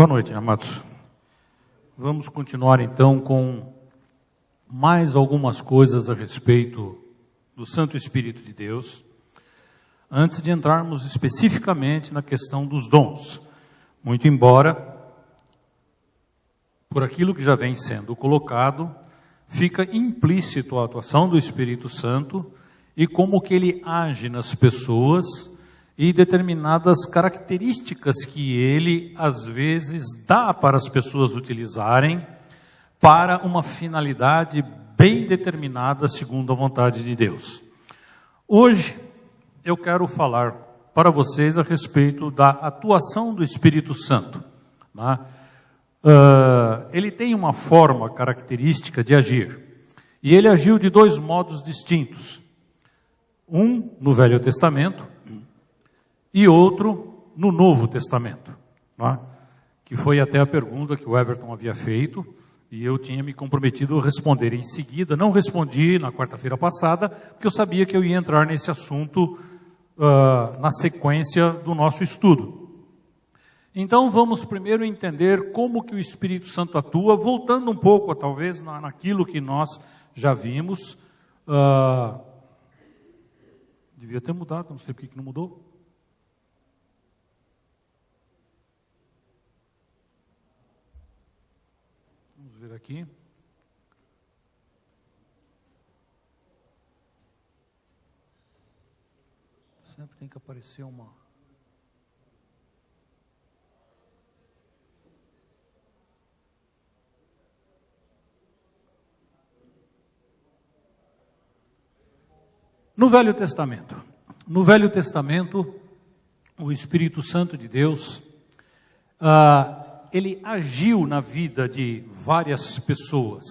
Boa noite, amados. Vamos continuar então com mais algumas coisas a respeito do Santo Espírito de Deus, antes de entrarmos especificamente na questão dos dons. Muito embora, por aquilo que já vem sendo colocado, fica implícito a atuação do Espírito Santo e como que ele age nas pessoas e determinadas características que ele, às vezes, dá para as pessoas utilizarem para uma finalidade bem determinada, segundo a vontade de Deus. Hoje, eu quero falar para vocês a respeito da atuação do Espírito Santo. Né? Ele tem uma forma característica de agir. E ele agiu de dois modos distintos. Um no Velho Testamento e outro no Novo Testamento, né? Que foi até a pergunta que o Everton havia feito, e eu tinha me comprometido a responder em seguida. Não respondi na quarta-feira passada, porque eu sabia que eu ia entrar nesse assunto na sequência do nosso estudo. Então vamos primeiro entender como que o Espírito Santo atua, voltando um pouco, talvez, naquilo que nós já vimos. Devia ter mudado, não sei por que não mudou. Aqui. Sempre tem que aparecer uma. No Velho Testamento, o Espírito Santo de Deus, ele agiu na vida de várias pessoas.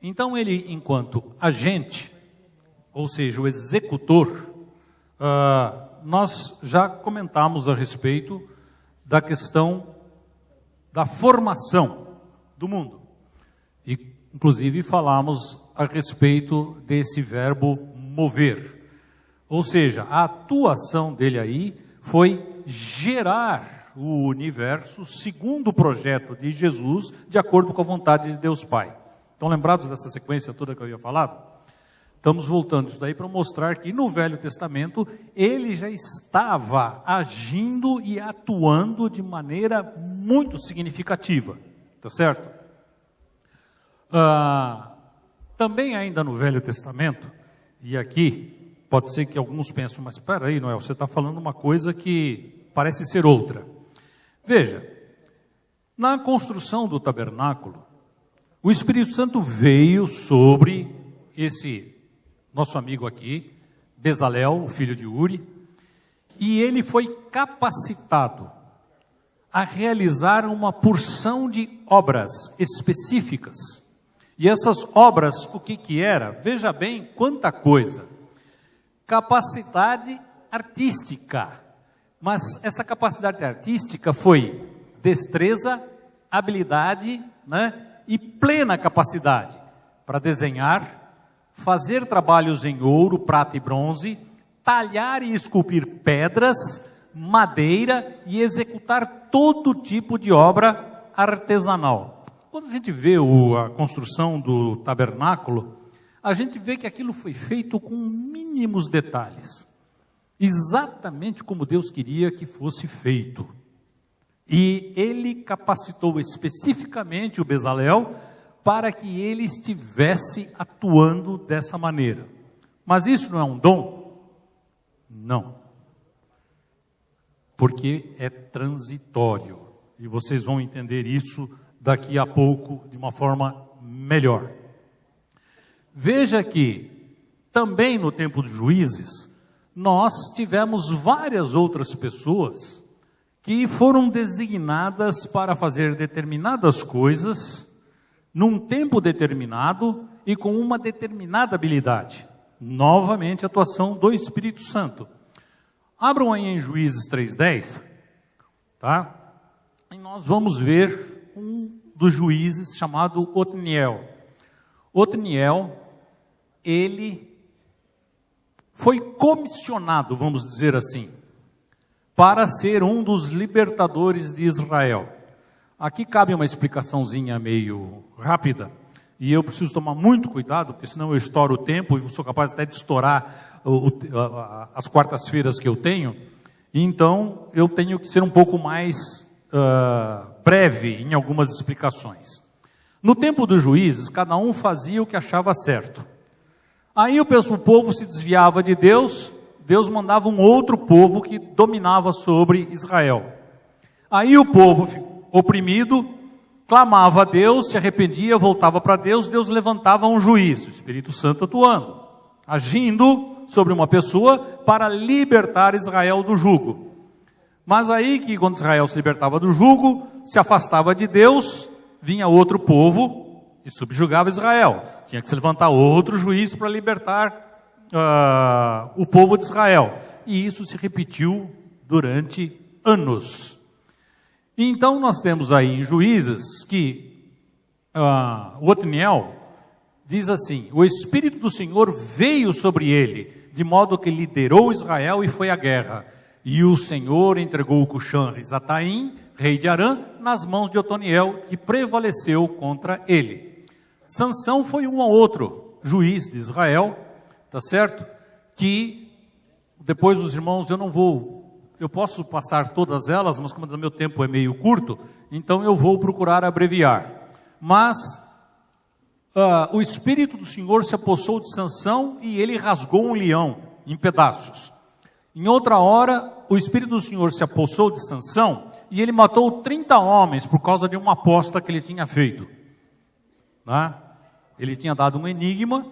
Então ele, enquanto agente, ou seja, o executor, nós já comentamos a respeito da questão da formação do mundo. E, inclusive, falamos a respeito desse verbo mover. Ou seja, a atuação dele aí foi gerar o universo segundo o projeto de Jesus, de acordo com a vontade de Deus Pai. Estão lembrados dessa sequência toda que eu havia falado? Estamos voltando isso daí para mostrar que no Velho Testamento ele já estava agindo e atuando de maneira muito significativa. Tá certo? Também ainda no Velho Testamento, e aqui pode ser que alguns pensem, mas espera aí, Noel, você está falando uma coisa que parece ser outra. Veja, na construção do tabernáculo, o Espírito Santo veio sobre esse nosso amigo aqui, Bezalel, o filho de Uri, e ele foi capacitado a realizar uma porção de obras específicas. E essas obras, o que era? Veja bem quanta coisa. Capacidade artística. Mas essa capacidade artística foi destreza, habilidade, né, e plena capacidade para desenhar, fazer trabalhos em ouro, prata e bronze, talhar e esculpir pedras, madeira e executar todo tipo de obra artesanal. Quando a gente vê a construção do tabernáculo, a gente vê que aquilo foi feito com mínimos detalhes. Exatamente como Deus queria que fosse feito. E ele capacitou especificamente o Bezalel para que ele estivesse atuando dessa maneira. Mas isso não é um dom? Não. Porque é transitório. E vocês vão entender isso daqui a pouco de uma forma melhor. Veja que também no tempo dos juízes, nós tivemos várias outras pessoas que foram designadas para fazer determinadas coisas, num tempo determinado e com uma determinada habilidade. Novamente, a atuação do Espírito Santo. Abram aí em Juízes 3:10, tá? E nós vamos ver um dos juízes chamado Otniel. Otniel, ele foi comissionado, vamos dizer assim, para ser um dos libertadores de Israel. Aqui cabe uma explicaçãozinha meio rápida, e eu preciso tomar muito cuidado, porque senão eu estouro o tempo, e sou capaz até de estourar as quartas-feiras que eu tenho. Então, eu tenho que ser um pouco mais breve em algumas explicações. No tempo dos juízes, cada um fazia o que achava certo. Aí o povo se desviava de Deus, Deus mandava um outro povo que dominava sobre Israel. Aí o povo oprimido clamava a Deus, se arrependia, voltava para Deus, Deus levantava um juiz, o Espírito Santo atuando, agindo sobre uma pessoa para libertar Israel do jugo. Mas aí que quando Israel se libertava do jugo, se afastava de Deus, vinha outro povo e subjugava Israel. Tinha que se levantar outro juiz para libertar o povo de Israel. E isso se repetiu durante anos. Então nós temos aí em Juízes que o Otniel diz assim: o Espírito do Senhor veio sobre ele, de modo que liderou Israel e foi à guerra. E o Senhor entregou Cuxã-Risataim, rei de Arã, nas mãos de Otoniel, que prevaleceu contra ele. Sansão foi um ou outro juiz de Israel, tá certo? Que depois os irmãos, eu posso passar todas elas, mas como o meu tempo é meio curto, então eu vou procurar abreviar. Mas o Espírito do Senhor se apossou de Sansão e ele rasgou um leão em pedaços. Em outra hora, o Espírito do Senhor se apossou de Sansão e ele matou 30 homens por causa de uma aposta que ele tinha feito. Né? Ele tinha dado um enigma,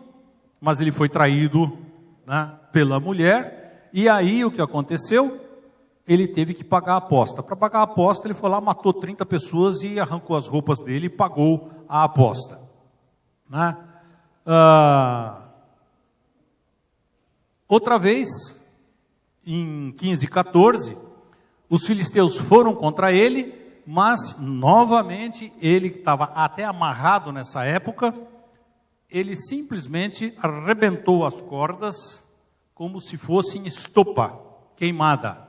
mas ele foi traído, né, pela mulher, e aí o que aconteceu? Ele teve que pagar a aposta. Para pagar a aposta, ele foi lá, matou 30 pessoas e arrancou as roupas dele e pagou a aposta. Né? Outra vez, em 15:14, os filisteus foram contra ele, mas novamente ele estava até amarrado nessa época, ele simplesmente arrebentou as cordas como se fossem estopa queimada.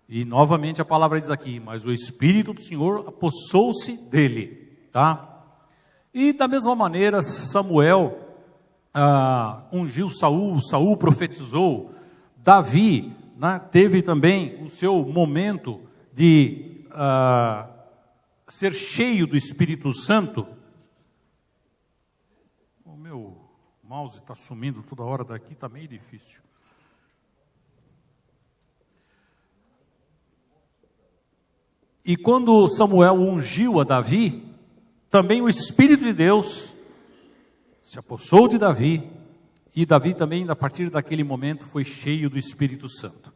E novamente a palavra diz aqui: mas o Espírito do Senhor apossou-se dele, tá? E da mesma maneira Samuel ungiu Saul, Saul profetizou, Davi, né, teve também o seu momento de ser cheio do Espírito Santo. O meu mouse está sumindo toda hora daqui, está meio difícil. E quando Samuel ungiu a Davi, também o Espírito de Deus se apossou de Davi, e Davi também, a partir daquele momento, foi cheio do Espírito Santo.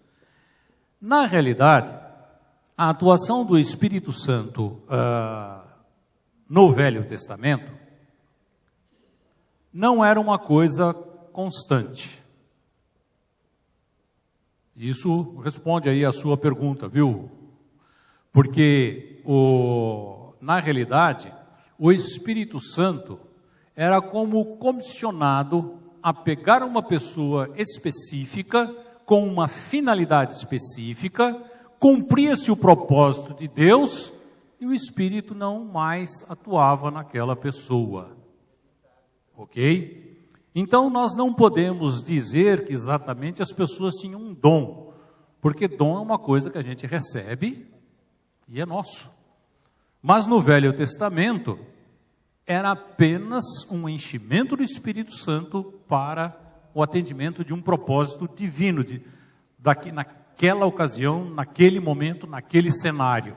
Na realidade, a atuação do Espírito Santo no Velho Testamento não era uma coisa constante. Isso responde aí a sua pergunta, viu? Porque, na realidade, o Espírito Santo era como comissionado a pegar uma pessoa específica, com uma finalidade específica, cumpria-se o propósito de Deus, e o Espírito não mais atuava naquela pessoa. Ok? Então, nós não podemos dizer que exatamente as pessoas tinham um dom, porque dom é uma coisa que a gente recebe e é nosso. Mas no Velho Testamento, era apenas um enchimento do Espírito Santo para o atendimento de um propósito divino, naquela ocasião, naquele momento, naquele cenário.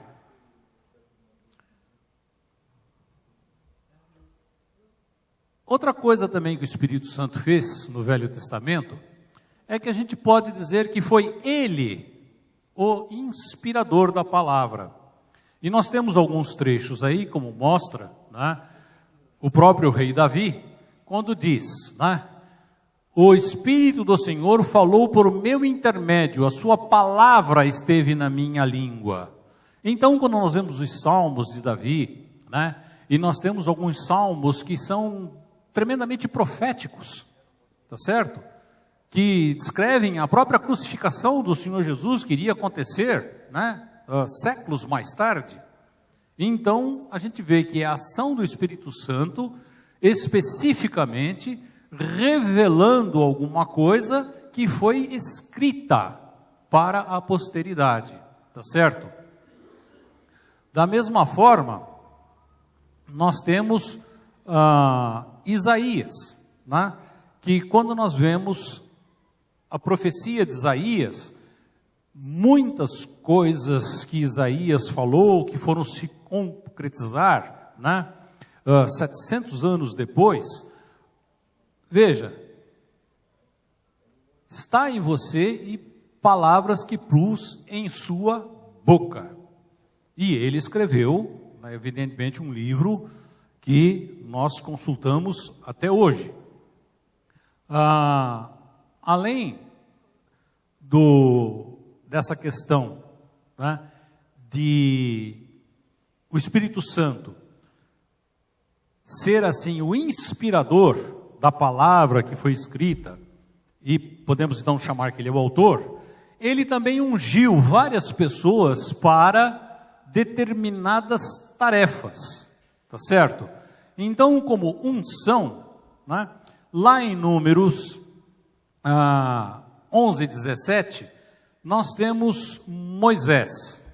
Outra coisa também que o Espírito Santo fez no Velho Testamento, é que a gente pode dizer que foi ele o inspirador da palavra. E nós temos alguns trechos aí, como mostra, né, o próprio rei Davi, quando diz, né, o Espírito do Senhor falou por meu intermédio, a sua palavra esteve na minha língua. Então, quando nós vemos os salmos de Davi, né, e nós temos alguns salmos que são tremendamente proféticos, tá certo? Que descrevem a própria crucificação do Senhor Jesus, que iria acontecer, né, séculos mais tarde. Então, a gente vê que é a ação do Espírito Santo, especificamente, revelando alguma coisa que foi escrita para a posteridade, tá certo? Da mesma forma, nós temos Isaías, né? Que quando nós vemos a profecia de Isaías, muitas coisas que Isaías falou, que foram se concretizar, né? 700 anos depois, veja, está em você e palavras que pus em sua boca. E ele escreveu, né, evidentemente, um livro que nós consultamos até hoje. Além dessa questão, né, de o Espírito Santo ser assim o inspirador da palavra que foi escrita, e podemos então chamar que ele é o autor, ele também ungiu várias pessoas para determinadas tarefas, tá certo? Então, como unção, né, lá em Números 11:17, nós temos Moisés,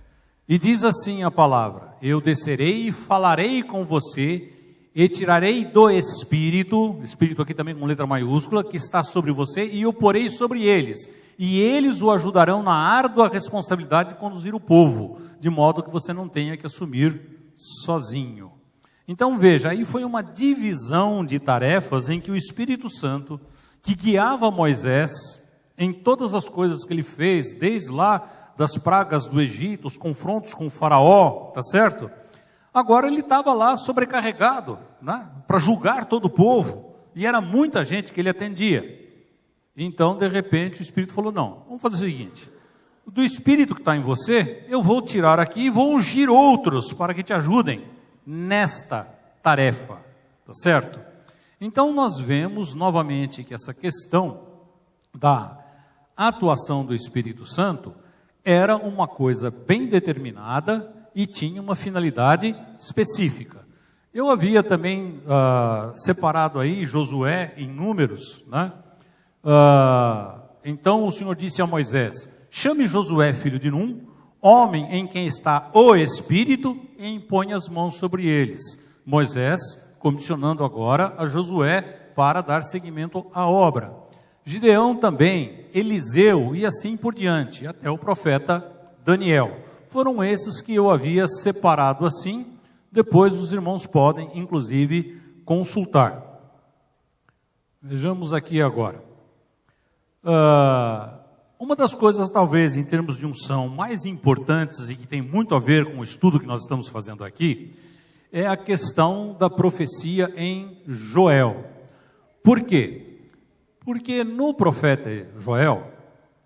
e diz assim a palavra: eu descerei e falarei com você, e tirarei do Espírito aqui também com letra maiúscula, que está sobre você, e o porei sobre eles, e eles o ajudarão na árdua responsabilidade de conduzir o povo, de modo que você não tenha que assumir sozinho. Então veja, aí foi uma divisão de tarefas em que o Espírito Santo, que guiava Moisés em todas as coisas que ele fez, desde lá das pragas do Egito, os confrontos com o faraó, tá certo? Agora ele estava lá sobrecarregado, né, para julgar todo o povo, e era muita gente que ele atendia. Então, de repente, o Espírito falou: não, vamos fazer o seguinte, do Espírito que está em você, eu vou tirar aqui e vou ungir outros para que te ajudem nesta tarefa, tá certo? Então nós vemos novamente que essa questão da atuação do Espírito Santo era uma coisa bem determinada e tinha uma finalidade específica. Eu havia também separado aí Josué em Números, né? Então o Senhor disse a Moisés: chame Josué, filho de Num, homem em quem está o Espírito, e impõe as mãos sobre eles. Moisés comissionando agora a Josué para dar seguimento à obra. Gideão também, Eliseu e assim por diante, até o profeta Daniel. Foram esses que eu havia separado assim, depois os irmãos podem, inclusive, consultar. Vejamos aqui agora. Uma das coisas, talvez, em termos de unção, mais importantes e que tem muito a ver com o estudo que nós estamos fazendo aqui, é a questão da profecia em Joel. Por quê? Porque no profeta Joel,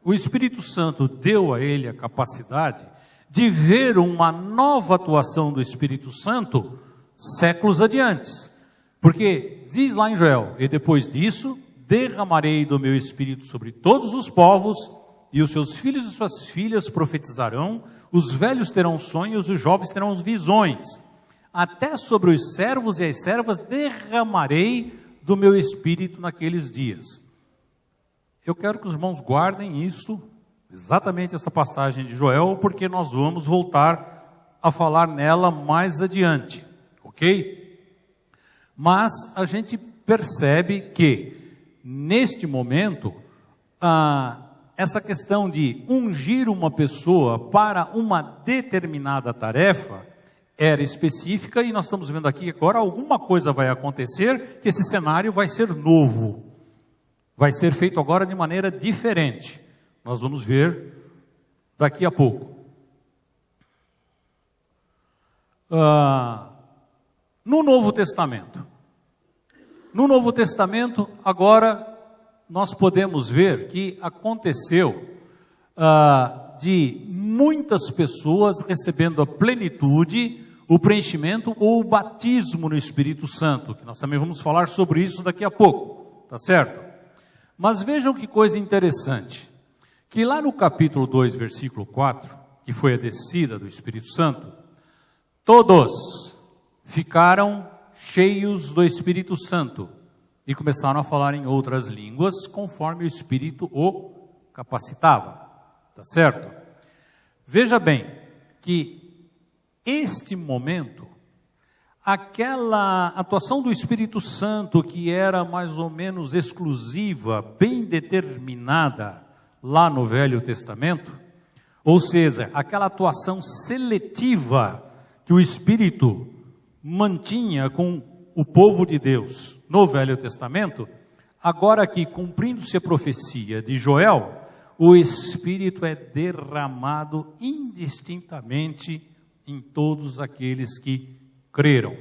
o Espírito Santo deu a ele a capacidade de ver uma nova atuação do Espírito Santo séculos adiante. Porque diz lá em Joel: e depois disso derramarei do meu Espírito sobre todos os povos, e os seus filhos e suas filhas profetizarão, os velhos terão sonhos, os jovens terão visões. Até sobre os servos e as servas derramarei do meu Espírito naqueles dias. Eu quero que os irmãos guardem isto, exatamente essa passagem de Joel, porque nós vamos voltar a falar nela mais adiante, ok? Mas a gente percebe que, neste momento, essa questão de ungir uma pessoa para uma determinada tarefa era específica, e nós estamos vendo aqui que agora alguma coisa vai acontecer, que esse cenário vai ser novo, vai ser feito agora de maneira diferente. Nós vamos ver daqui a pouco. No Novo Testamento, agora nós podemos ver que aconteceu de muitas pessoas recebendo a plenitude, o preenchimento ou o batismo no Espírito Santo, que nós também vamos falar sobre isso daqui a pouco, tá certo? Mas vejam que coisa interessante, que lá no capítulo 2, versículo 4, que foi a descida do Espírito Santo, todos ficaram cheios do Espírito Santo e começaram a falar em outras línguas, conforme o Espírito o capacitava. Tá certo? Veja bem que este momento, aquela atuação do Espírito Santo que era mais ou menos exclusiva, bem determinada lá no Velho Testamento, ou seja, aquela atuação seletiva que o Espírito mantinha com o povo de Deus no Velho Testamento, agora aqui, cumprindo-se a profecia de Joel, o Espírito é derramado indistintamente em todos aqueles que creram.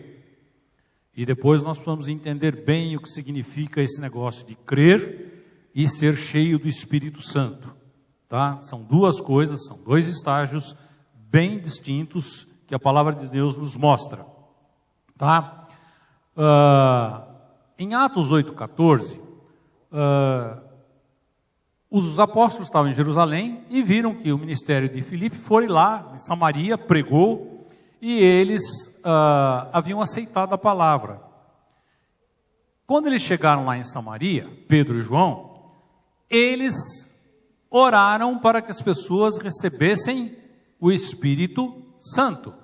E depois nós precisamos entender bem o que significa esse negócio de crer e ser cheio do Espírito Santo. Tá? São duas coisas, são dois estágios bem distintos que a palavra de Deus nos mostra. Tá? Em Atos 8,14, os apóstolos estavam em Jerusalém e viram que o ministério de Filipe foi lá, em Samaria, pregou, e eles haviam aceitado a palavra. Quando eles chegaram lá em Samaria, Pedro e João, eles oraram para que as pessoas recebessem o Espírito Santo,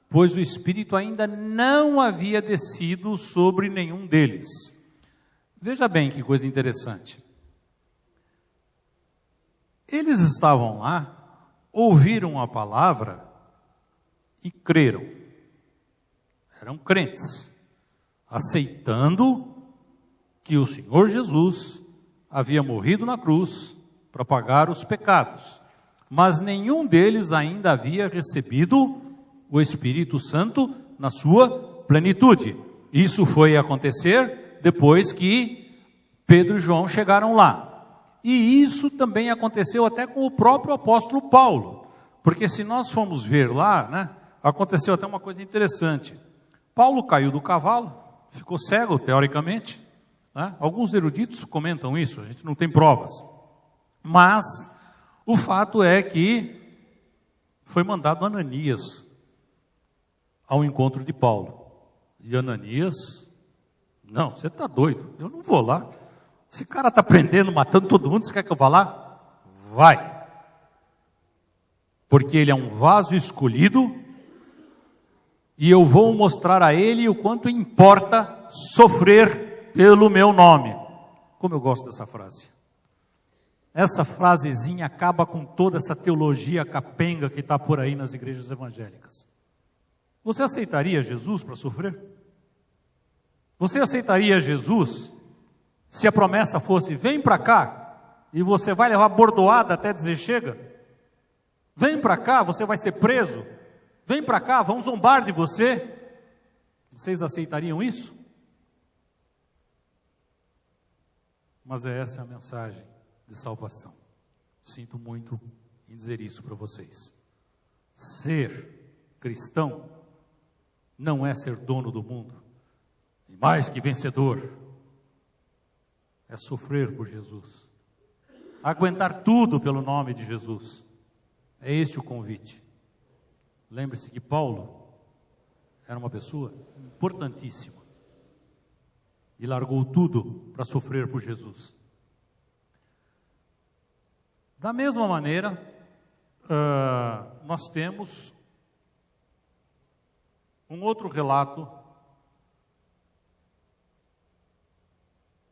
pois o Espírito ainda não havia descido sobre nenhum deles. Veja bem que coisa interessante. Eles estavam lá, ouviram a palavra e creram. Eram crentes, aceitando que o Senhor Jesus havia morrido na cruz para pagar os pecados. Mas nenhum deles ainda havia recebido o Espírito Santo na sua plenitude. Isso foi acontecer depois que Pedro e João chegaram lá. E isso também aconteceu até com o próprio apóstolo Paulo. Porque se nós formos ver lá, né, aconteceu até uma coisa interessante. Paulo caiu do cavalo, ficou cego, teoricamente. Né? Alguns eruditos comentam isso, a gente não tem provas. Mas o fato é que foi mandado Ananias ao encontro de Paulo. E Ananias, não, você está doido, eu não vou lá. Esse cara está prendendo, matando todo mundo, você quer que eu vá lá? Vai. Porque ele é um vaso escolhido e eu vou mostrar a ele o quanto importa sofrer pelo meu nome. Como eu gosto dessa frase. Essa frasezinha acaba com toda essa teologia capenga que está por aí nas igrejas evangélicas. Você aceitaria Jesus para sofrer? Você aceitaria Jesus se a promessa fosse, vem para cá, e você vai levar bordoada até dizer chega? Vem para cá, você vai ser preso. Vem para cá, vão zombar de você. Vocês aceitariam isso? Mas essa é a mensagem de salvação. Sinto muito em dizer isso para vocês. Ser cristão não é ser dono do mundo, e mais que vencedor. É sofrer por Jesus. Aguentar tudo pelo nome de Jesus. É esse o convite. Lembre-se que Paulo era uma pessoa importantíssima. E largou tudo para sofrer por Jesus. Da mesma maneira, nós temos um outro relato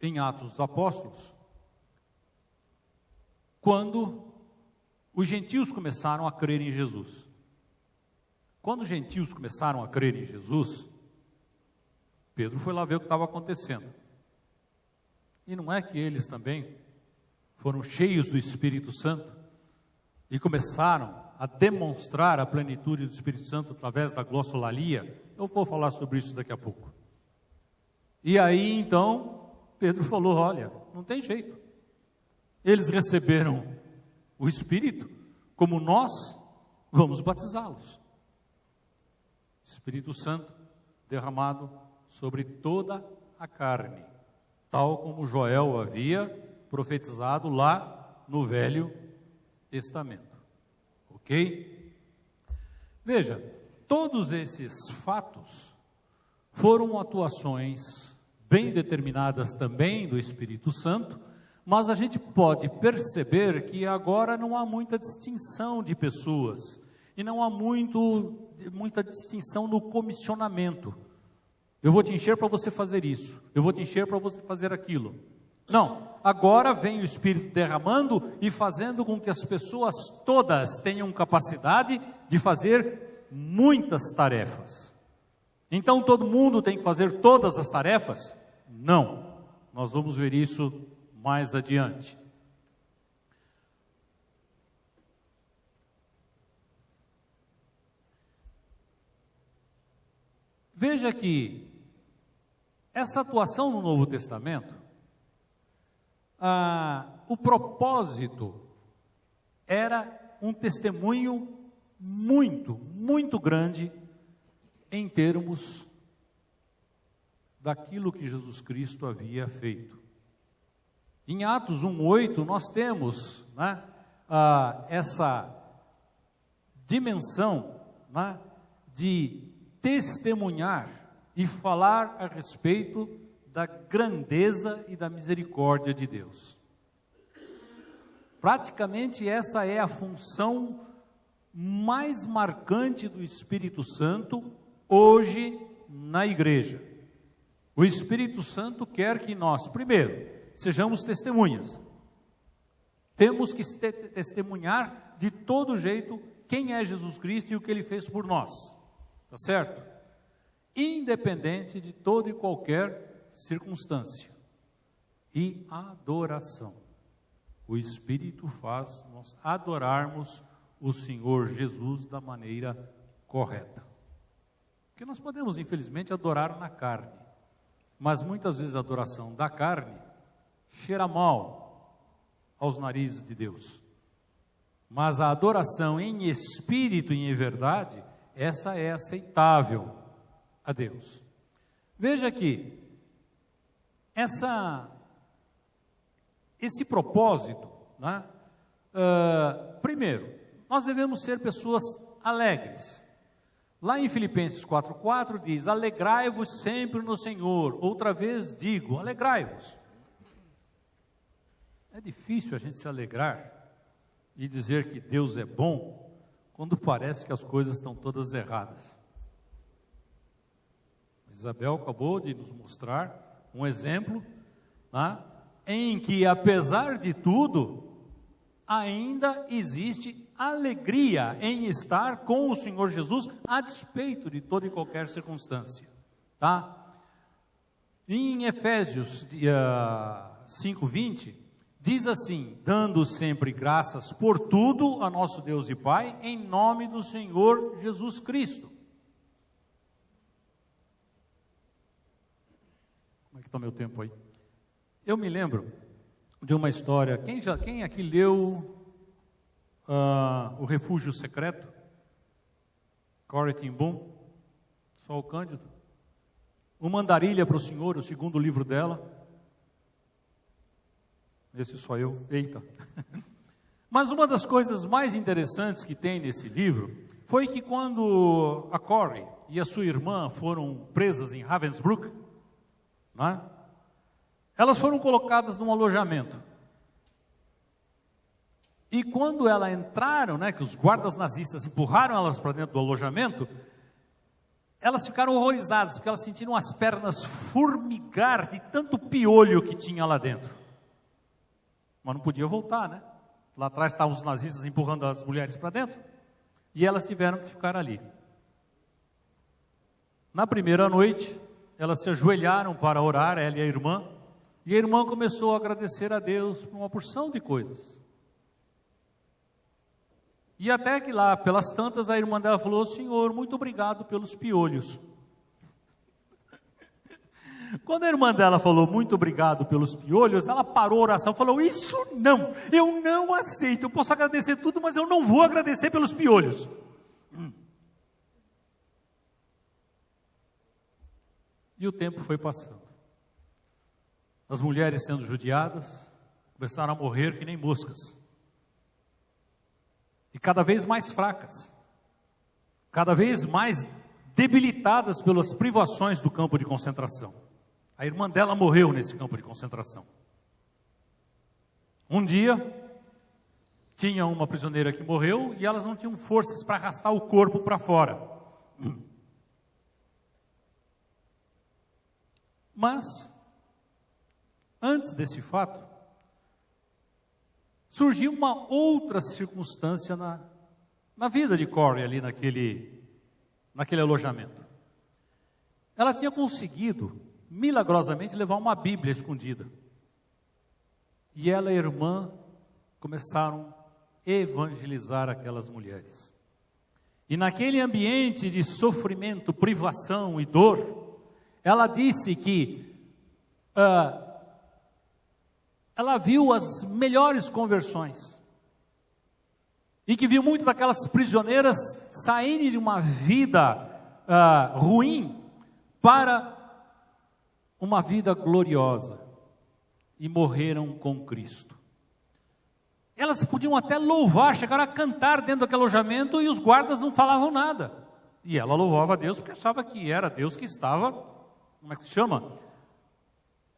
em Atos dos Apóstolos, quando os gentios começaram a crer em Jesus. Quando os gentios começaram a crer em Jesus, Pedro foi lá ver o que estava acontecendo. E não é que eles também foram cheios do Espírito Santo e começaram a demonstrar a plenitude do Espírito Santo através da glossolalia? Eu vou falar sobre isso daqui a pouco. E aí, então, Pedro falou, olha, não tem jeito. Eles receberam o Espírito, como nós vamos batizá-los. Espírito Santo derramado sobre toda a carne, tal como Joel havia profetizado lá no Velho Testamento. Ok? Veja, todos esses fatos foram atuações bem determinadas também do Espírito Santo, mas a gente pode perceber que agora não há muita distinção de pessoas, e não há muita distinção no comissionamento. Eu vou te encher para você fazer isso, eu vou te encher para você fazer aquilo. Não, agora vem o Espírito derramando e fazendo com que as pessoas todas tenham capacidade de fazer muitas tarefas. Então todo mundo tem que fazer todas as tarefas? Não, nós vamos ver isso mais adiante. Veja que essa atuação no Novo Testamento, o propósito era um testemunho muito grande em termos daquilo que Jesus Cristo havia feito. Em Atos 1:8 nós temos, né, essa dimensão, né, de testemunhar e falar a respeito da grandeza e da misericórdia de Deus. Praticamente essa é a função mais marcante do Espírito Santo hoje na igreja. O Espírito Santo quer que nós, primeiro, sejamos testemunhas. Temos que testemunhar de todo jeito quem é Jesus Cristo e o que Ele fez por nós, tá certo? Independente de toda e qualquer circunstância. E adoração. O Espírito faz nós adorarmos o Senhor Jesus da maneira correta. Porque nós podemos, infelizmente, adorar na carne, mas muitas vezes a adoração da carne cheira mal aos narizes de Deus. Mas a adoração em espírito e em verdade, essa é aceitável a Deus. Veja aqui, esse propósito, né? Primeiro, nós devemos ser pessoas alegres. Lá em Filipenses 4:4 diz: alegrai-vos sempre no Senhor. Outra vez digo, alegrai-vos. É difícil a gente se alegrar e dizer que Deus é bom quando parece que as coisas estão todas erradas. Isabel acabou de nos mostrar um exemplo, né, em que, apesar de tudo, ainda existe alegria em estar com o Senhor Jesus, a despeito de toda e qualquer circunstância, tá? Em Efésios 5:20, diz assim: dando sempre graças por tudo a nosso Deus e Pai, em nome do Senhor Jesus Cristo. Como é que está meu tempo aí? Eu me lembro de uma história. Quem aqui leu O Refúgio Secreto? Corrie ten Boom? Só o Cândido? Uma Andarilha para o Senhor, o segundo livro dela. Esse só eu. Eita! Mas uma das coisas mais interessantes que tem nesse livro foi que quando a Corrie e a sua irmã foram presas em Ravensbrück, né, elas foram colocadas num alojamento. E quando elas entraram, né, que os guardas nazistas empurraram elas para dentro do alojamento, elas ficaram horrorizadas, porque elas sentiram as pernas formigar de tanto piolho que tinha lá dentro. Mas não podia voltar, né? Lá atrás estavam os nazistas empurrando as mulheres para dentro, e elas tiveram que ficar ali. Na primeira noite, elas se ajoelharam para orar, ela e a irmã começou a agradecer a Deus por uma porção de coisas. E até que lá, pelas tantas, a irmã dela falou: Senhor, muito obrigado pelos piolhos. Quando a irmã dela falou muito obrigado pelos piolhos, ela parou a oração e falou: isso não, eu não aceito, eu posso agradecer tudo, mas eu não vou agradecer pelos piolhos. E o tempo foi passando. As mulheres sendo judiadas, começaram a morrer que nem moscas. E cada vez mais fracas. cada vez mais debilitadas pelas privações do campo de concentração. A irmã dela morreu nesse campo de concentração. Um dia, tinha uma prisioneira que morreu e elas não tinham forças para arrastar o corpo para fora. Mas, antes desse fato, surgiu uma outra circunstância na vida de Corrie ali naquele alojamento. Ela tinha conseguido, milagrosamente, levar uma Bíblia escondida. E ela e a irmã começaram a evangelizar aquelas mulheres. E naquele ambiente de sofrimento, privação e dor, ela disse que ela viu as melhores conversões. E que viu muito daquelas prisioneiras saírem de uma vida ruim para uma vida gloriosa. E morreram com Cristo. Elas podiam até louvar, chegaram a cantar dentro daquele alojamento e os guardas não falavam nada. E ela louvava a Deus porque achava que era Deus que estava, como é que se chama?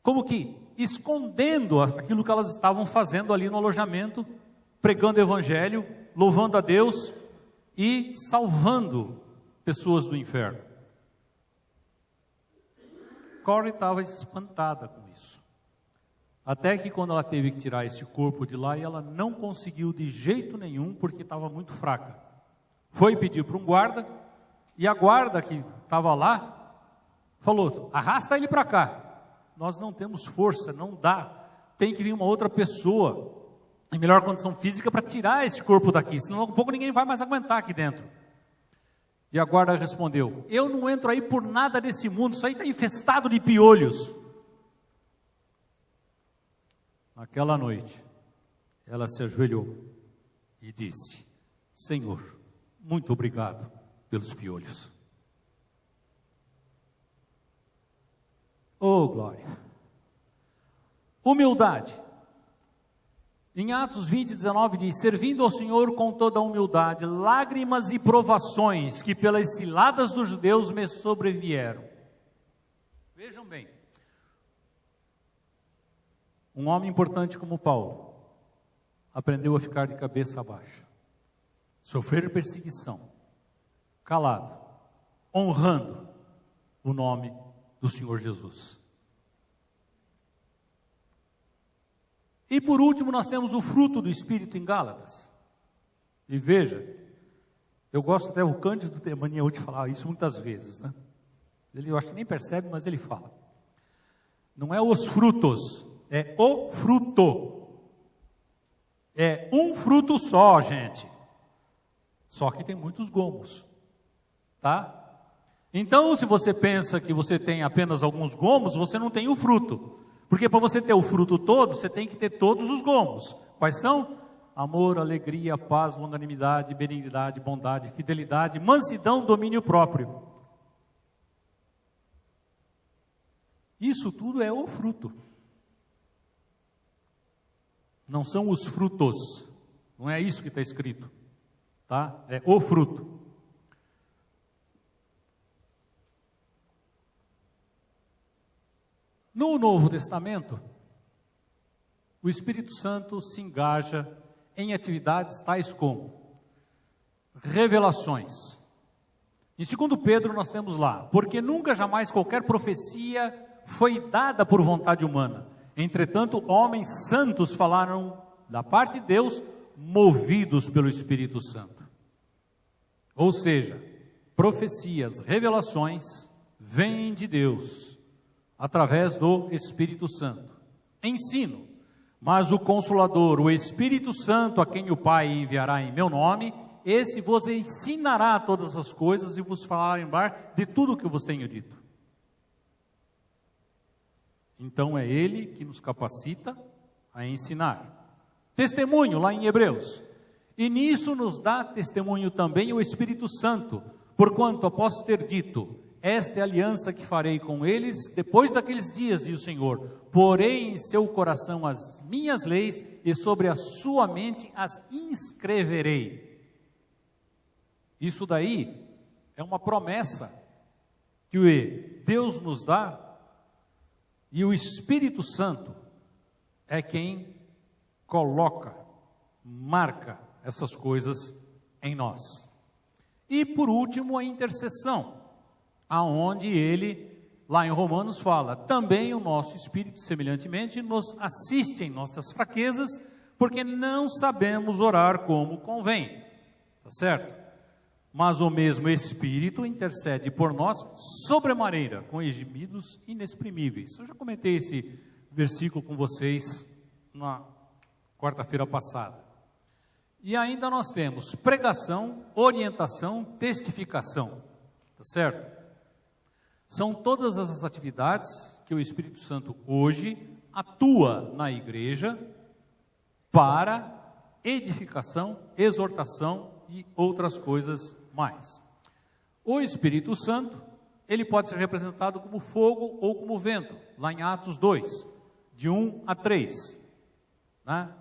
Como que escondendo aquilo que elas estavam fazendo ali no alojamento, pregando o evangelho, louvando a Deus e salvando pessoas do inferno. Corrie estava espantada com isso. Até que quando ela teve que tirar esse corpo de lá, e ela não conseguiu de jeito nenhum, porque estava muito fraca. Foi pedir para um guarda, e a guarda que estava lá, falou, arrasta ele para cá. Nós não temos força, não dá. Tem que vir uma outra pessoa, em melhor condição física, para tirar esse corpo daqui, senão daqui a pouco ninguém vai mais aguentar aqui dentro. E a guarda respondeu, eu não entro aí por nada desse mundo, isso aí está infestado de piolhos. Naquela noite, ela se ajoelhou e disse, Senhor, muito obrigado pelos piolhos. Oh, glória! Humildade. Em Atos 20, 19 diz, servindo ao Senhor com toda a humildade, lágrimas e provações que pelas ciladas dos judeus me sobrevieram. Vejam bem. Um homem importante como Paulo aprendeu a ficar de cabeça baixa, sofrer perseguição, calado, honrando o nome do Senhor Jesus. E por último nós temos o fruto do Espírito em Gálatas. E veja, eu gosto até, o Cândido tem mania de falar isso muitas vezes, né? Ele, eu acho que nem percebe, mas ele fala. Não é os frutos, é o fruto. É um fruto só, gente. Só que tem muitos gomos, tá? Então, se você pensa que você tem apenas alguns gomos, você não tem o fruto. Porque para você ter o fruto todo, você tem que ter todos os gomos. Quais são? Amor, alegria, paz, longanimidade, benignidade, bondade, fidelidade, mansidão, domínio próprio. Isso tudo é o fruto. Não são os frutos. Não é isso que está escrito. Tá? É o fruto. No Novo Testamento, o Espírito Santo se engaja em atividades tais como revelações. Em 2 Pedro nós temos lá, porque nunca jamais qualquer profecia foi dada por vontade humana. Entretanto, homens santos falaram da parte de Deus, movidos pelo Espírito Santo. Ou seja, profecias, revelações, vêm de Deus, através do Espírito Santo. Ensino, mas o Consolador, o Espírito Santo, a quem o Pai enviará em meu nome, esse vos ensinará todas as coisas e vos falará lembrar de tudo o que eu vos tenho dito. Então é Ele que nos capacita a ensinar. Testemunho, lá em Hebreus. E nisso nos dá testemunho também o Espírito Santo, porquanto após ter dito, esta é a aliança que farei com eles, depois daqueles dias, diz o Senhor, porei em seu coração as minhas leis, e sobre a sua mente as inscreverei. Isso daí é uma promessa que Deus nos dá, e o Espírito Santo é quem coloca, marca essas coisas em nós. E por último, a intercessão, aonde ele, lá em Romanos, fala: também o nosso Espírito, semelhantemente, nos assiste em nossas fraquezas, porque não sabemos orar como convém. Tá certo? Mas o mesmo Espírito intercede por nós sobremaneira, com gemidos inexprimíveis. Eu já comentei esse versículo com vocês na quarta-feira passada. E ainda nós temos pregação, orientação, testificação. Tá certo? São todas essas atividades que o Espírito Santo hoje atua na igreja para edificação, exortação e outras coisas mais. O Espírito Santo, ele pode ser representado como fogo ou como vento, lá em Atos 2, de 1 a 3. Né?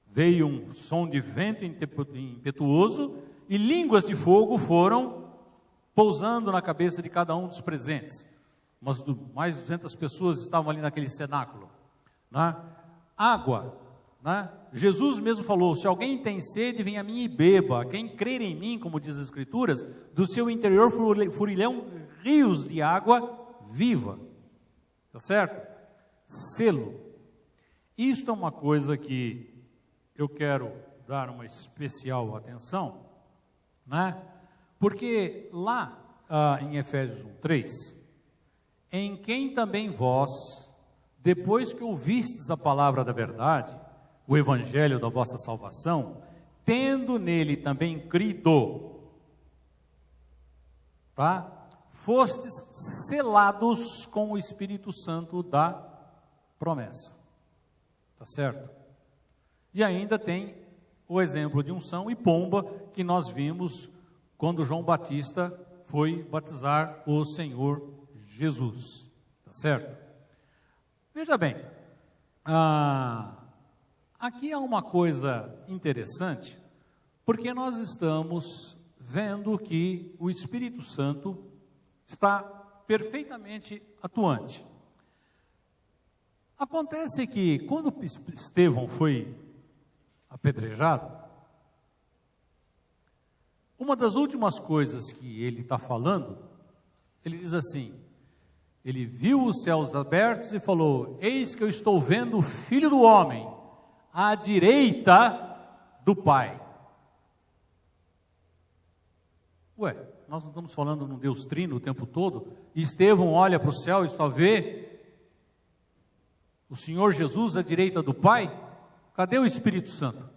Veio um som de vento impetuoso e línguas de fogo foram pousando na cabeça de cada um dos presentes. Mais de 200 pessoas estavam ali naquele cenáculo. Né? Água. Né? Jesus mesmo falou: se alguém tem sede, venha a mim e beba. Quem crer em mim, como diz as Escrituras, do seu interior fluirão rios de água viva. Tá certo? Selo. Isto é uma coisa que eu quero dar uma especial atenção, né? Porque lá em Efésios 1:3, em quem também vós, depois que ouvistes a palavra da verdade, o evangelho da vossa salvação, tendo nele também crido, tá? Fostes selados com o Espírito Santo da promessa. Tá certo? E ainda tem o exemplo de unção e pomba que nós vimos quando João Batista foi batizar o Senhor Jesus. Tá certo? Veja bem, aqui há uma coisa interessante, porque nós estamos vendo que o Espírito Santo está perfeitamente atuante. Acontece que quando Estevão foi apedrejado, uma das últimas coisas que ele está falando, ele diz assim: ele viu os céus abertos e falou: eis que eu estou vendo o Filho do Homem à direita do Pai. Ué, nós não estamos falando num Deus trino o tempo todo? E Estevão olha para o céu e só vê o Senhor Jesus à direita do Pai? Cadê o Espírito Santo?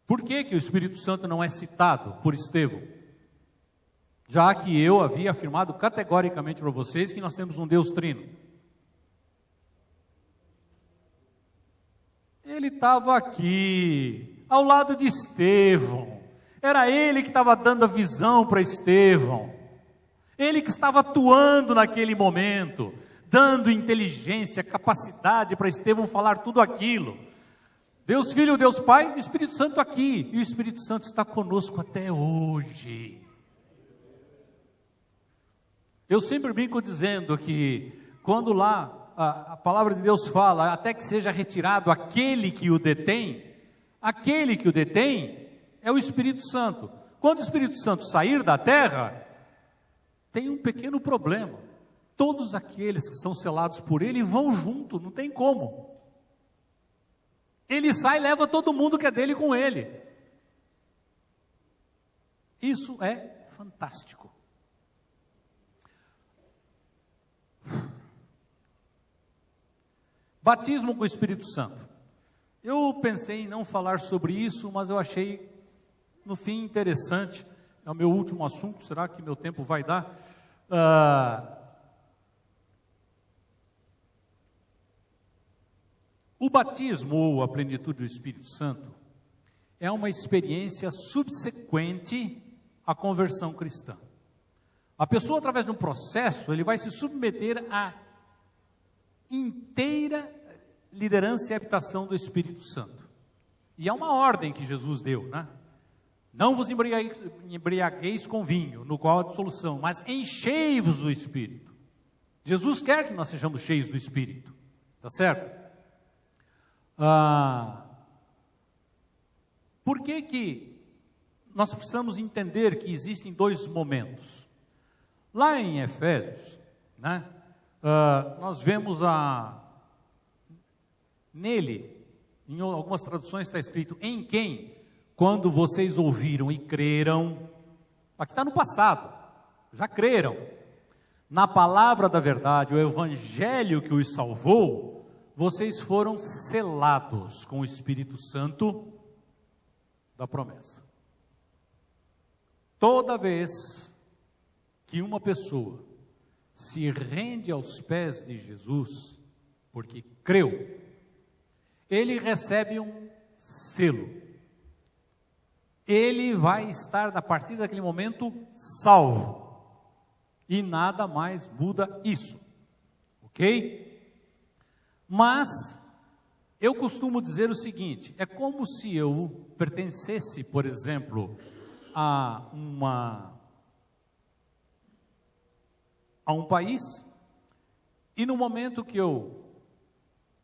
Por que o Espírito Santo não é citado por Estevão? Já que eu havia afirmado categoricamente para vocês que nós temos um Deus trino. Ele estava aqui, ao lado de Estevão. Era ele que estava dando a visão para Estevão. Ele que estava atuando naquele momento, dando inteligência, capacidade para Estevão falar tudo aquilo. Deus Filho, Deus Pai, o Espírito Santo aqui. E o Espírito Santo está conosco até hoje. Eu sempre brinco dizendo que quando lá a palavra de Deus fala, até que seja retirado aquele que o detém é o Espírito Santo. Quando o Espírito Santo sair da terra, tem um pequeno problema. Todos aqueles que são selados por ele vão junto, não tem como. Ele sai e leva todo mundo que é dele com ele. Isso é fantástico. Batismo com o Espírito Santo. Eu pensei em não falar sobre isso, mas eu achei, no fim, interessante. É o meu último assunto, será que meu tempo vai dar? O batismo, ou a plenitude do Espírito Santo, é uma experiência subsequente à conversão cristã. A pessoa, através de um processo, ele vai se submeter à inteira liderança e habitação do Espírito Santo. E é uma ordem que Jesus deu, né? Não vos embriagueis com vinho, no qual há dissolução, mas enchei-vos do Espírito. Jesus quer que nós sejamos cheios do Espírito, tá certo? Por que nós precisamos entender que existem dois momentos? Lá em Efésios, né, nós vemos nele, em algumas traduções está escrito, em quem, quando vocês ouviram e creram, aqui está no passado, já creram, na palavra da verdade, o evangelho que os salvou, vocês foram selados com o Espírito Santo da promessa. Toda vez que uma pessoa se rende aos pés de Jesus, porque creu, ele recebe um selo. Ele vai estar, a partir daquele momento, salvo. E nada mais muda isso. Ok? Mas, eu costumo dizer o seguinte, é como se eu pertencesse, por exemplo, a um país, e no momento que eu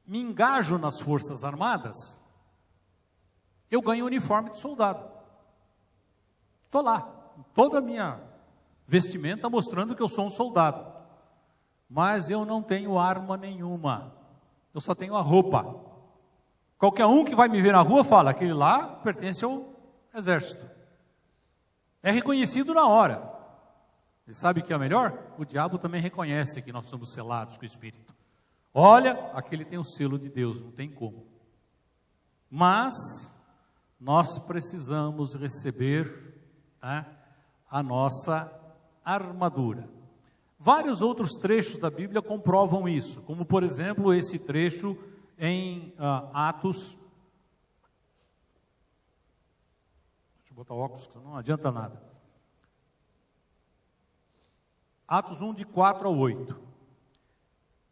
me engajo nas Forças Armadas, eu ganho o uniforme de soldado. Estou lá, toda a minha vestimenta mostrando que eu sou um soldado, mas eu não tenho arma nenhuma, eu só tenho a roupa. Qualquer um que vai me ver na rua fala, aquele lá pertence ao exército. É reconhecido na hora. E sabe o que é melhor? O diabo também reconhece que nós somos selados com o Espírito. Olha, aquele tem o selo de Deus, não tem como. Mas nós precisamos receber a nossa armadura. Vários outros trechos da Bíblia comprovam isso, como por exemplo esse trecho em Atos. Deixa eu botar óculos, que não adianta nada. Atos 1, de 4 a 8.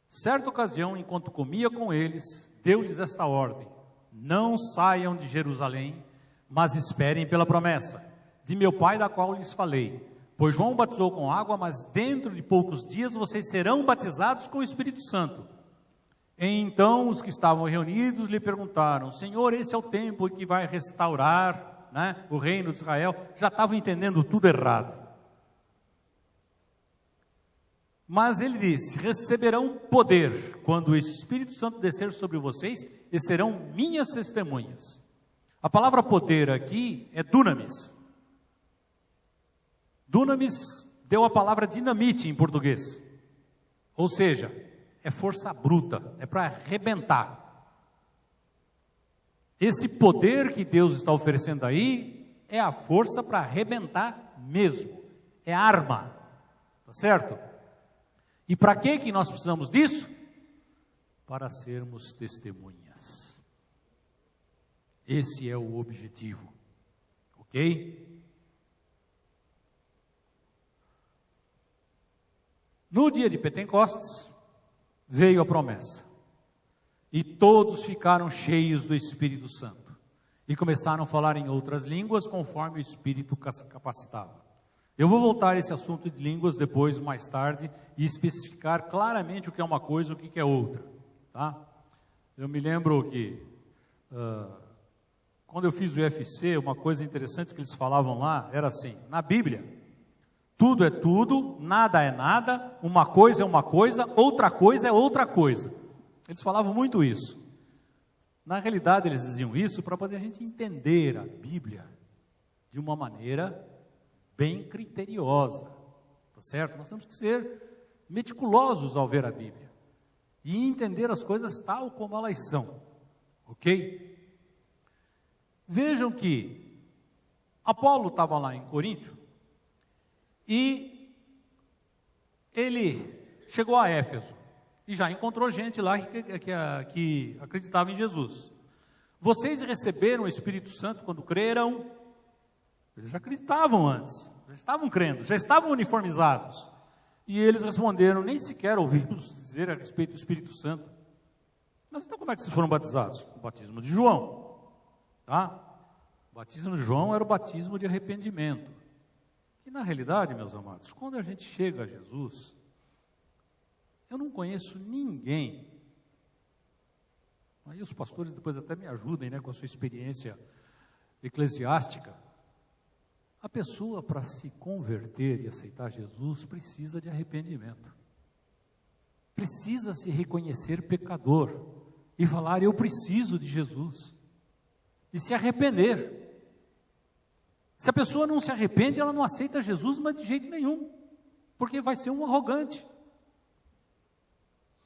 Certa ocasião, enquanto comia com eles, deu-lhes esta ordem: não saiam de Jerusalém, mas esperem pela promessa de meu Pai, da qual lhes falei. Pois João batizou com água, mas dentro de poucos dias vocês serão batizados com o Espírito Santo. Então os que estavam reunidos lhe perguntaram: Senhor, esse é o tempo em que vai restaurar, né, o reino de Israel? Já estavam entendendo tudo errado. Mas ele disse: receberão poder quando o Espírito Santo descer sobre vocês e serão minhas testemunhas. A palavra poder aqui é dunamis. Dunamis deu a palavra dinamite em português. Ou seja, é força bruta, é para arrebentar. Esse poder que Deus está oferecendo aí é a força para arrebentar mesmo. É arma, tá certo? E para que nós precisamos disso? Para sermos testemunhas. Esse é o objetivo, ok? No dia de Pentecostes, veio a promessa. E todos ficaram cheios do Espírito Santo. E começaram a falar em outras línguas, conforme o Espírito capacitava. Eu vou voltar a esse assunto de línguas depois, mais tarde, e especificar claramente o que é uma coisa e o que é outra. Tá? Eu me lembro que, quando eu fiz o UFC, uma coisa interessante que eles falavam lá, era assim, na Bíblia, tudo é tudo, nada é nada, uma coisa é uma coisa, outra coisa é outra coisa. Eles falavam muito isso. Na realidade, eles diziam isso para poder a gente entender a Bíblia de uma maneira bem criteriosa, tá certo? Nós temos que ser meticulosos ao ver a Bíblia e entender as coisas tal como elas são, ok? Vejam que Apolo estava lá em Coríntio e ele chegou a Éfeso e já encontrou gente lá que acreditava em Jesus. Vocês receberam o Espírito Santo quando creram? Eles já acreditavam antes, já estavam crendo, já estavam uniformizados. E eles responderam: nem sequer ouvimos dizer a respeito do Espírito Santo. Mas então como é que vocês foram batizados? O batismo de João. Tá? O batismo de João era o batismo de arrependimento. E na realidade, meus amados, quando a gente chega a Jesus, eu não conheço ninguém. Aí os pastores depois até me ajudem, né, com a sua experiência eclesiástica. A pessoa, para se converter e aceitar Jesus, precisa de arrependimento. Precisa se reconhecer pecador e falar: eu preciso de Jesus. E se arrepender. Se a pessoa não se arrepende, ela não aceita Jesus, mas de jeito nenhum, porque vai ser um arrogante.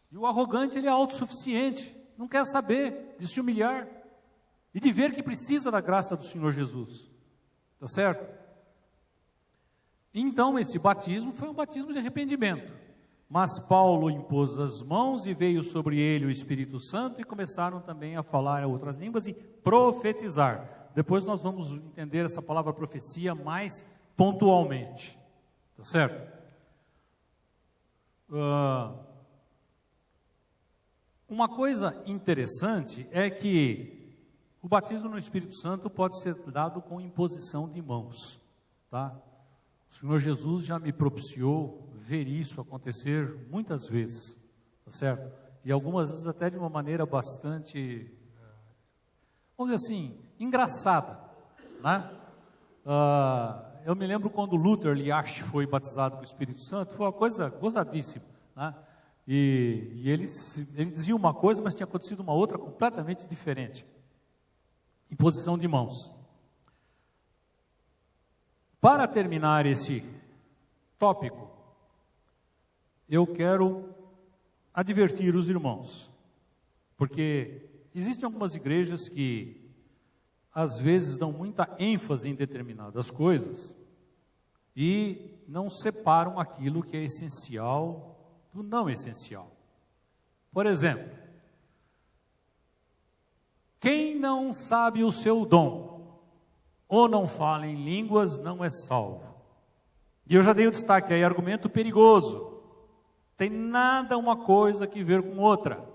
E o arrogante, ele é autossuficiente, não quer saber de se humilhar e de ver que precisa da graça do Senhor Jesus. Tá certo? Então, esse batismo foi um batismo de arrependimento. Mas Paulo impôs as mãos e veio sobre ele o Espírito Santo e começaram também a falar outras línguas e profetizar. Depois nós vamos entender essa palavra profecia mais pontualmente. Tá certo? Uma coisa interessante é que o batismo no Espírito Santo pode ser dado com imposição de mãos. Tá? O Senhor Jesus já me propiciou ver isso acontecer muitas vezes, tá certo? E algumas vezes até de uma maneira bastante, vamos dizer assim, engraçada, né? Eu me lembro quando Luther Liasch foi batizado com o Espírito Santo, foi uma coisa gozadíssima, né? E ele dizia uma coisa, mas tinha acontecido uma outra completamente diferente. Imposição de mãos. Para terminar esse tópico, eu quero advertir os irmãos, porque existem algumas igrejas que às vezes dão muita ênfase em determinadas coisas e não separam aquilo que é essencial do não essencial. Por exemplo, quem não sabe o seu dom ou não fala em línguas não é salvo. E eu já dei o destaque aí, argumento perigoso. Tem nada uma coisa que ver com outra.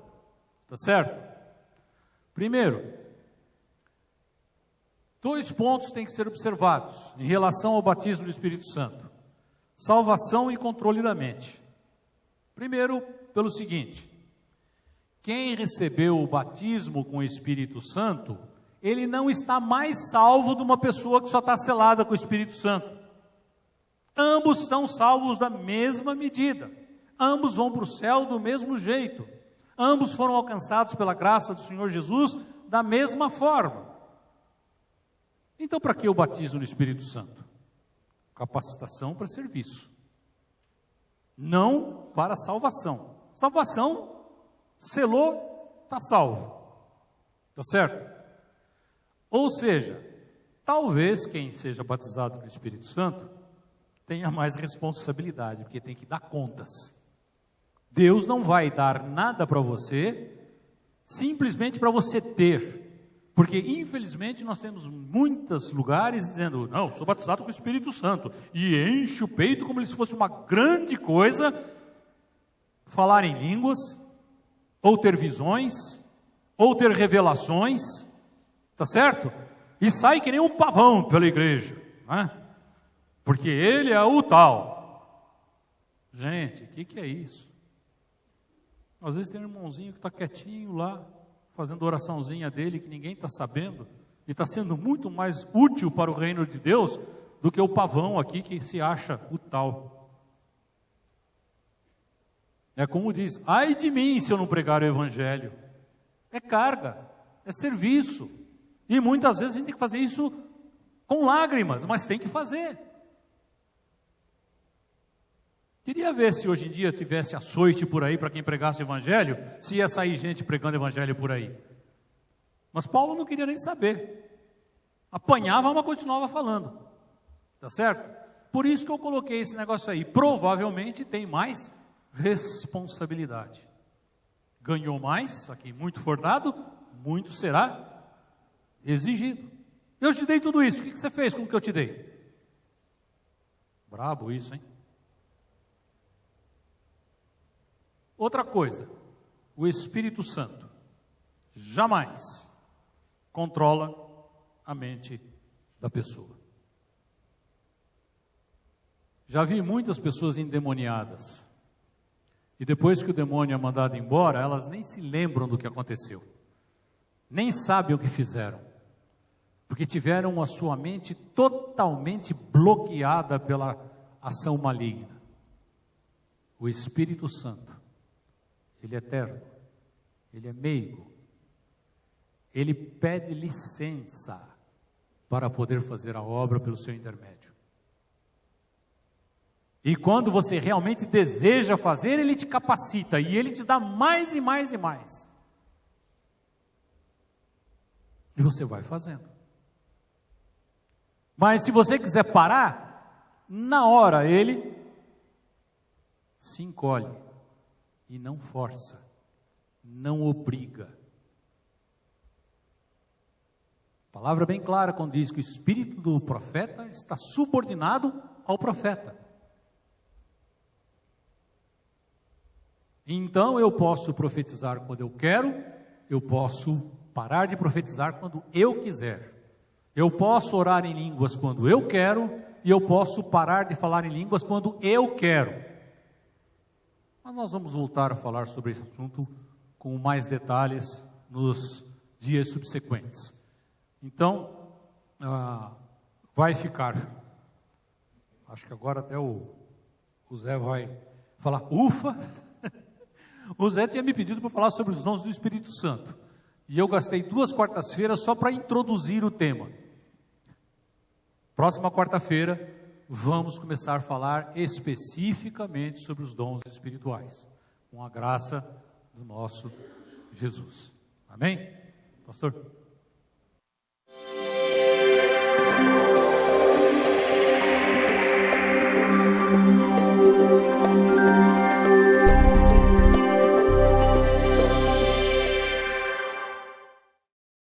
Tá certo? Primeiro, 2 pontos têm que ser observados em relação ao batismo do Espírito Santo: salvação e controle da mente. Primeiro, pelo seguinte: quem recebeu o batismo com o Espírito Santo, ele não está mais salvo de uma pessoa que só está selada com o Espírito Santo. Ambos são salvos da mesma medida. Ambos vão para o céu do mesmo jeito. Ambos foram alcançados pela graça do Senhor Jesus da mesma forma. Então, para que o batismo no Espírito Santo? Capacitação para serviço. Não para salvação. Salvação, selou, está salvo. Está certo? Ou seja, talvez quem seja batizado no Espírito Santo tenha mais responsabilidade, porque tem que dar contas. Deus não vai dar nada para você, simplesmente para você ter. Porque, infelizmente, nós temos muitos lugares dizendo: não, sou batizado com o Espírito Santo, e enche o peito como se fosse uma grande coisa falar em línguas, ou ter visões, ou ter revelações, tá certo? E sai que nem um pavão pela igreja, né? Porque ele é o tal. Gente, o que é isso? Às vezes tem um irmãozinho que está quietinho lá, fazendo oraçãozinha dele, que ninguém está sabendo, e está sendo muito mais útil para o reino de Deus do que o pavão aqui que se acha o tal. É como diz: ai de mim se eu não pregar o evangelho. É carga, é serviço, e muitas vezes a gente tem que fazer isso com lágrimas, mas tem que fazer. Queria ver se hoje em dia tivesse açoite por aí para quem pregasse o evangelho, se ia sair gente pregando o evangelho por aí. Mas Paulo não queria nem saber. Apanhava, mas continuava falando. Tá certo? Por isso que eu coloquei esse negócio aí. Provavelmente tem mais responsabilidade. Ganhou mais, a quem muito for dado, muito será exigido. Eu te dei tudo isso, o que você fez com o que eu te dei? Brabo isso, hein? Outra coisa, o Espírito Santo jamais controla a mente da pessoa. Já vi muitas pessoas endemoniadas, e depois que o demônio é mandado embora, elas nem se lembram do que aconteceu, nem sabem o que fizeram, porque tiveram a sua mente totalmente bloqueada pela ação maligna. O Espírito Santo, ele é eterno, ele é meigo, ele pede licença para poder fazer a obra pelo seu intermédio. E quando você realmente deseja fazer, ele te capacita e ele te dá mais e mais e mais. E você vai fazendo. Mas se você quiser parar, na hora ele se encolhe e não força, não obriga. A palavra é bem clara quando diz que o espírito do profeta está subordinado ao profeta. Então eu posso profetizar quando eu quero, eu posso parar de profetizar quando eu quiser. Eu posso orar em línguas quando eu quero, e eu posso parar de falar em línguas quando eu quero. Mas nós vamos voltar a falar sobre esse assunto com mais detalhes nos dias subsequentes. Então, vai ficar, acho que agora até o Zé vai falar, ufa! O Zé tinha me pedido para falar sobre os dons do Espírito Santo, e eu gastei 2 quartas-feiras só para introduzir o tema. Próxima quarta-feira, vamos começar a falar especificamente sobre os dons espirituais, com a graça do nosso Jesus. Amém? Pastor?